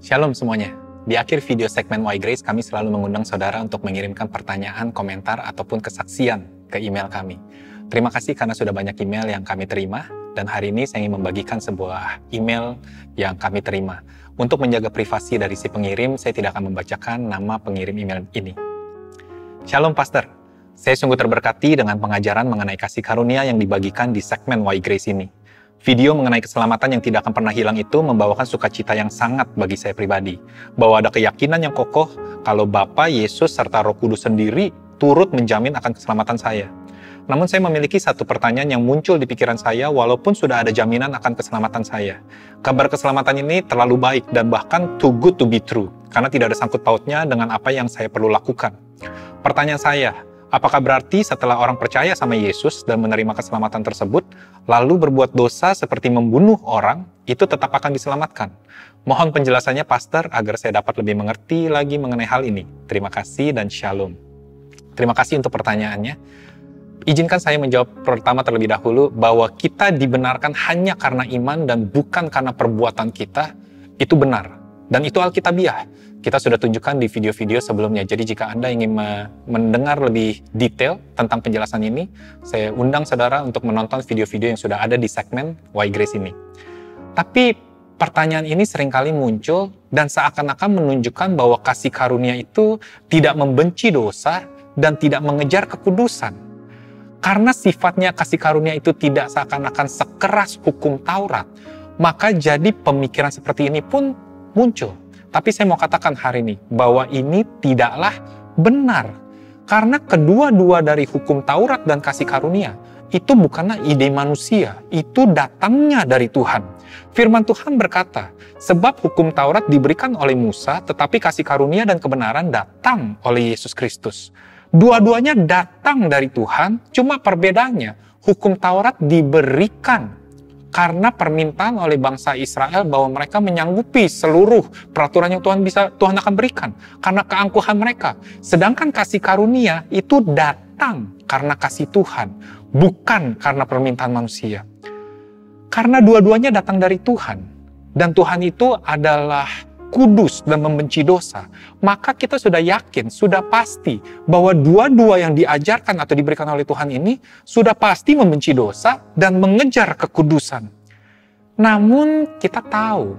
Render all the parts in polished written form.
Shalom semuanya. Di akhir video segmen Why Grace, kami selalu mengundang saudara untuk mengirimkan pertanyaan, komentar, ataupun kesaksian ke email kami. Terima kasih karena sudah banyak email yang kami terima, dan hari ini saya ingin membagikan sebuah email yang kami terima. Untuk menjaga privasi dari si pengirim, saya tidak akan membacakan nama pengirim email ini. Shalom Pastor, saya sungguh terberkati dengan pengajaran mengenai kasih karunia yang dibagikan di segmen Why Grace ini. Video mengenai keselamatan yang tidak akan pernah hilang itu membawakan sukacita yang sangat bagi saya pribadi. Bahwa ada keyakinan yang kokoh kalau Bapa, Yesus, serta Roh Kudus sendiri turut menjamin akan keselamatan saya. Namun saya memiliki satu pertanyaan yang muncul di pikiran saya walaupun sudah ada jaminan akan keselamatan saya. Kabar keselamatan ini terlalu baik dan bahkan too good to be true, karena tidak ada sangkut pautnya dengan apa yang saya perlu lakukan. Pertanyaan saya, apakah berarti setelah orang percaya sama Yesus dan menerima keselamatan tersebut, lalu berbuat dosa seperti membunuh orang, itu tetap akan diselamatkan? Mohon penjelasannya Pastor agar saya dapat lebih mengerti lagi mengenai hal ini. Terima kasih dan Shalom. Terima kasih untuk pertanyaannya. Izinkan saya menjawab pertama terlebih dahulu bahwa kita dibenarkan hanya karena iman dan bukan karena perbuatan kita, itu benar. Dan itu Alkitabiah. Kita sudah tunjukkan di video-video sebelumnya. Jadi jika Anda ingin mendengar lebih detail tentang penjelasan ini, saya undang saudara untuk menonton video-video yang sudah ada di segmen Why Grace ini. Tapi pertanyaan ini seringkali muncul dan seakan-akan menunjukkan bahwa kasih karunia itu tidak membenci dosa dan tidak mengejar kekudusan. Karena sifatnya kasih karunia itu tidak seakan-akan sekeras hukum Taurat, maka jadi pemikiran seperti ini pun muncul. Tapi saya mau katakan hari ini, bahwa ini tidaklah benar. Karena kedua-dua dari hukum Taurat dan kasih karunia, itu bukanlah ide manusia, itu datangnya dari Tuhan. Firman Tuhan berkata, sebab hukum Taurat diberikan oleh Musa, tetapi kasih karunia dan kebenaran datang oleh Yesus Kristus. Dua-duanya datang dari Tuhan, cuma perbedaannya, hukum Taurat diberikan karena permintaan oleh bangsa Israel bahwa mereka menyanggupi seluruh peraturan yang Tuhan akan berikan karena keangkuhan mereka. Sedangkan kasih karunia itu datang karena kasih Tuhan, bukan karena permintaan manusia. Karena dua-duanya datang dari Tuhan, dan Tuhan itu adalah kudus dan membenci dosa, maka kita sudah yakin, sudah pasti bahwa dua-dua yang diajarkan atau diberikan oleh Tuhan ini sudah pasti membenci dosa dan mengejar kekudusan. Namun kita tahu,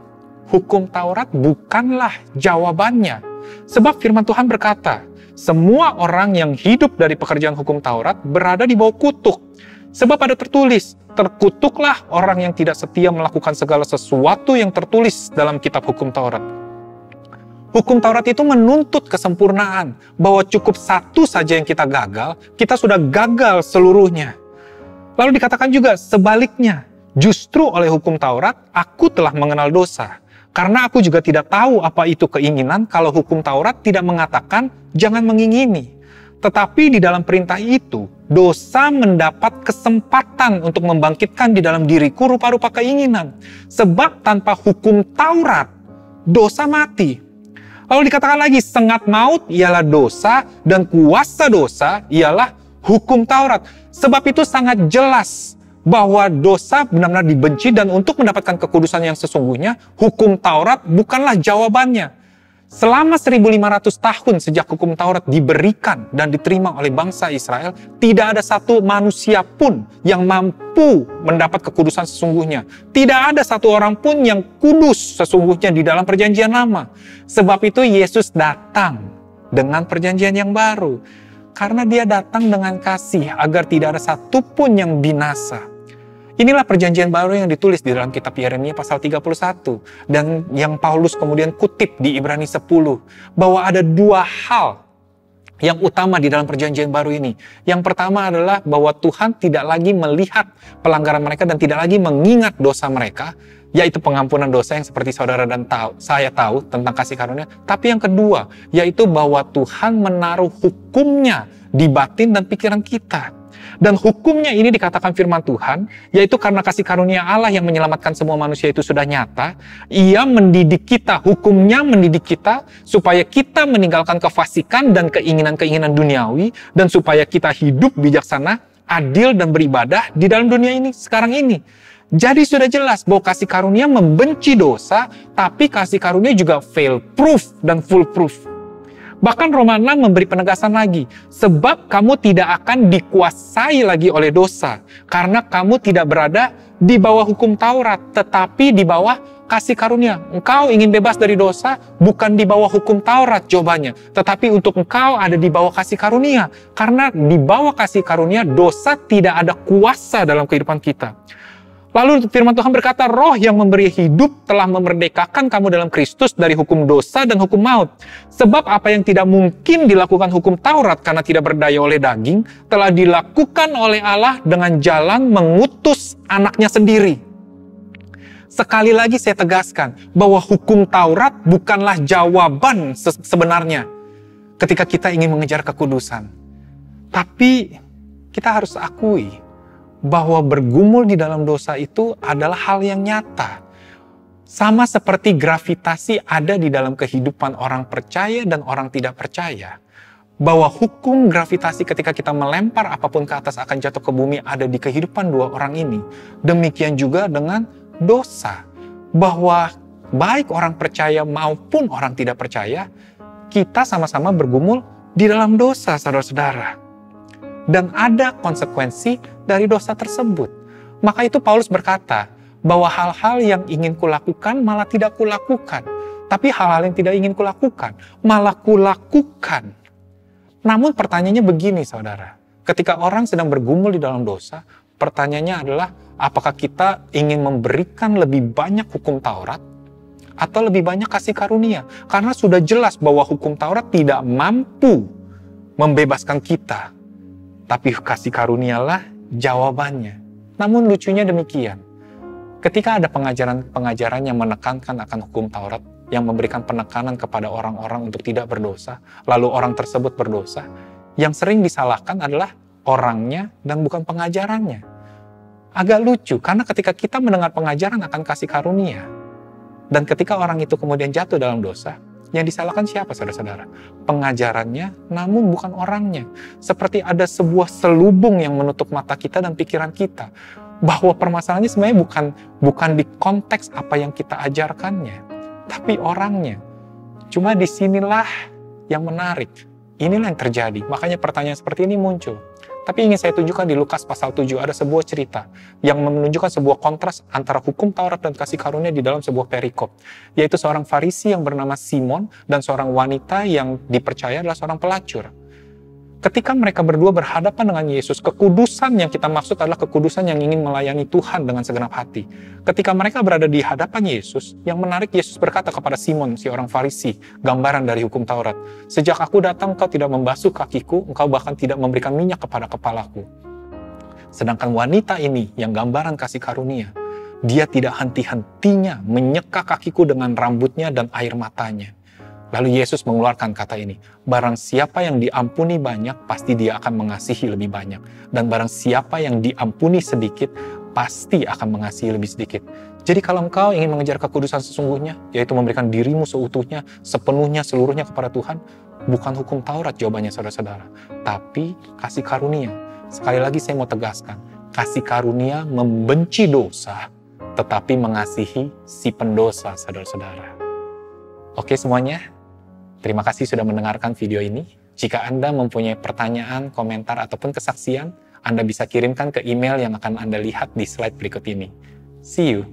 hukum Taurat bukanlah jawabannya. Sebab firman Tuhan berkata, semua orang yang hidup dari pekerjaan hukum Taurat berada di bawah kutuk. Sebab ada tertulis, terkutuklah orang yang tidak setia melakukan segala sesuatu yang tertulis dalam kitab hukum Taurat. Hukum Taurat itu menuntut kesempurnaan, bahwa cukup satu saja yang kita gagal, kita sudah gagal seluruhnya. Lalu dikatakan juga sebaliknya, justru oleh hukum Taurat, aku telah mengenal dosa. Karena aku juga tidak tahu apa itu keinginan kalau hukum Taurat tidak mengatakan jangan mengingini. Tetapi di dalam perintah itu, dosa mendapat kesempatan untuk membangkitkan di dalam diriku rupa-rupa keinginan. Sebab tanpa hukum Taurat, dosa mati. Lalu dikatakan lagi, sengat maut ialah dosa dan kuasa dosa ialah hukum Taurat. Sebab itu sangat jelas bahwa dosa benar-benar dibenci dan untuk mendapatkan kekudusan yang sesungguhnya, hukum Taurat bukanlah jawabannya. Selama 1500 tahun sejak hukum Taurat diberikan dan diterima oleh bangsa Israel, tidak ada satu manusia pun yang mampu mendapat kekudusan sesungguhnya. Tidak ada satu orang pun yang kudus sesungguhnya di dalam perjanjian lama. Sebab itu Yesus datang dengan perjanjian yang baru. Karena dia datang dengan kasih agar tidak ada satu pun yang binasa. Inilah perjanjian baru yang ditulis di dalam kitab Yeremia pasal 31. Dan yang Paulus kemudian kutip di Ibrani 10. Bahwa ada dua hal yang utama di dalam perjanjian baru ini. Yang pertama adalah bahwa Tuhan tidak lagi melihat pelanggaran mereka dan tidak lagi mengingat dosa mereka. Yaitu pengampunan dosa yang seperti saudara dan saya tahu tentang kasih karunia. Tapi yang kedua, yaitu bahwa Tuhan menaruh hukumnya di batin dan pikiran kita. Dan hukumnya ini dikatakan firman Tuhan, yaitu karena kasih karunia Allah yang menyelamatkan semua manusia itu sudah nyata, Ia mendidik kita, hukumnya mendidik kita, supaya kita meninggalkan kefasikan dan keinginan-keinginan duniawi, dan supaya kita hidup bijaksana, adil dan beribadah di dalam dunia ini, sekarang ini. Jadi sudah jelas bahwa kasih karunia membenci dosa, tapi kasih karunia juga fail proof dan full proof. Bahkan Roma 6 memberi penegasan lagi, sebab kamu tidak akan dikuasai lagi oleh dosa, karena kamu tidak berada di bawah hukum Taurat, tetapi di bawah kasih karunia. Engkau ingin bebas dari dosa, bukan di bawah hukum Taurat jawabannya, tetapi untuk engkau ada di bawah kasih karunia. Karena di bawah kasih karunia, dosa tidak ada kuasa dalam kehidupan kita. Lalu firman Tuhan berkata, roh yang memberi hidup telah memerdekakan kamu dalam Kristus dari hukum dosa dan hukum maut. Sebab apa yang tidak mungkin dilakukan hukum Taurat karena tidak berdaya oleh daging, telah dilakukan oleh Allah dengan jalan mengutus anaknya sendiri. Sekali lagi saya tegaskan bahwa hukum Taurat bukanlah jawaban sebenarnya ketika kita ingin mengejar kekudusan. Tapi kita harus akui bahwa bergumul di dalam dosa itu adalah hal yang nyata. Sama seperti gravitasi ada di dalam kehidupan orang percaya dan orang tidak percaya. Bahwa hukum gravitasi ketika kita melempar apapun ke atas akan jatuh ke bumi ada di kehidupan dua orang ini. Demikian juga dengan dosa. Bahwa baik orang percaya maupun orang tidak percaya, kita sama-sama bergumul di dalam dosa, saudara-saudara. Dan ada konsekuensi dari dosa tersebut. Maka itu Paulus berkata bahwa hal-hal yang ingin kulakukan malah tidak kulakukan. Tapi hal-hal yang tidak ingin kulakukan malah kulakukan. Namun pertanyaannya begini saudara. Ketika orang sedang bergumul di dalam dosa, pertanyaannya adalah apakah kita ingin memberikan lebih banyak hukum Taurat atau lebih banyak kasih karunia? Karena sudah jelas bahwa hukum Taurat tidak mampu membebaskan kita. Tapi kasih karunialah jawabannya. Namun lucunya demikian. Ketika ada pengajaran-pengajaran yang menekankan akan hukum Taurat, yang memberikan penekanan kepada orang-orang untuk tidak berdosa, lalu orang tersebut berdosa, yang sering disalahkan adalah orangnya dan bukan pengajarannya. Agak lucu, karena ketika kita mendengar pengajaran akan kasih karunia, dan ketika orang itu kemudian jatuh dalam dosa, yang disalahkan siapa, saudara-saudara? Pengajarannya, namun bukan orangnya. Seperti ada sebuah selubung yang menutup mata kita dan pikiran kita. Bahwa permasalahannya sebenarnya bukan di konteks apa yang kita ajarkannya, tapi orangnya. Cuma disinilah yang menarik. Inilah yang terjadi. Makanya pertanyaan seperti ini muncul. Tapi ingin saya tunjukkan di Lukas pasal 7, ada sebuah cerita yang menunjukkan sebuah kontras antara hukum Taurat dan kasih karunia di dalam sebuah perikop. Yaitu seorang Farisi yang bernama Simon dan seorang wanita yang dipercaya adalah seorang pelacur. Ketika mereka berdua berhadapan dengan Yesus, kekudusan yang kita maksud adalah kekudusan yang ingin melayani Tuhan dengan segenap hati. Ketika mereka berada di hadapan Yesus, yang menarik Yesus berkata kepada Simon, si orang Farisi, gambaran dari hukum Taurat, "Sejak aku datang, engkau tidak membasuh kakiku, engkau bahkan tidak memberikan minyak kepada kepalaku." Sedangkan wanita ini, yang gambaran kasih karunia, dia tidak henti-hentinya menyeka kakiku dengan rambutnya dan air matanya. Lalu Yesus mengeluarkan kata ini, barang siapa yang diampuni banyak, pasti dia akan mengasihi lebih banyak. Dan barang siapa yang diampuni sedikit, pasti akan mengasihi lebih sedikit. Jadi kalau engkau ingin mengejar kekudusan sesungguhnya, yaitu memberikan dirimu seutuhnya, sepenuhnya, seluruhnya kepada Tuhan, bukan hukum Taurat jawabannya saudara-saudara, tapi kasih karunia. Sekali lagi saya mau tegaskan, kasih karunia membenci dosa, tetapi mengasihi si pendosa, saudara-saudara. Oke semuanya? Terima kasih sudah mendengarkan video ini. Jika Anda mempunyai pertanyaan, komentar, ataupun kesaksian, Anda bisa kirimkan ke email yang akan Anda lihat di slide berikut ini. See you!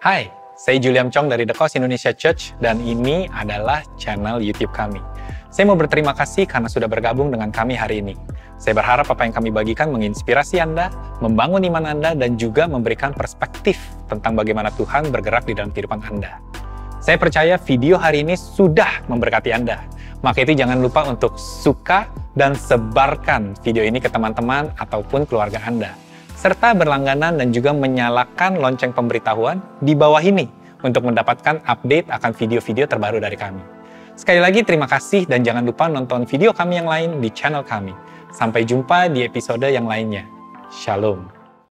Hai, saya Julian Chong dari The Cause Indonesia Church, dan ini adalah channel YouTube kami. Saya mau berterima kasih karena sudah bergabung dengan kami hari ini. Saya berharap apa yang kami bagikan menginspirasi Anda, membangun iman Anda, dan juga memberikan perspektif tentang bagaimana Tuhan bergerak di dalam kehidupan Anda. Saya percaya video hari ini sudah memberkati Anda. Maka itu jangan lupa untuk suka dan sebarkan video ini ke teman-teman ataupun keluarga Anda. Serta berlangganan dan juga menyalakan lonceng pemberitahuan di bawah ini untuk mendapatkan update akan video-video terbaru dari kami. Sekali lagi terima kasih dan jangan lupa nonton video kami yang lain di channel kami. Sampai jumpa di episode yang lainnya. Shalom.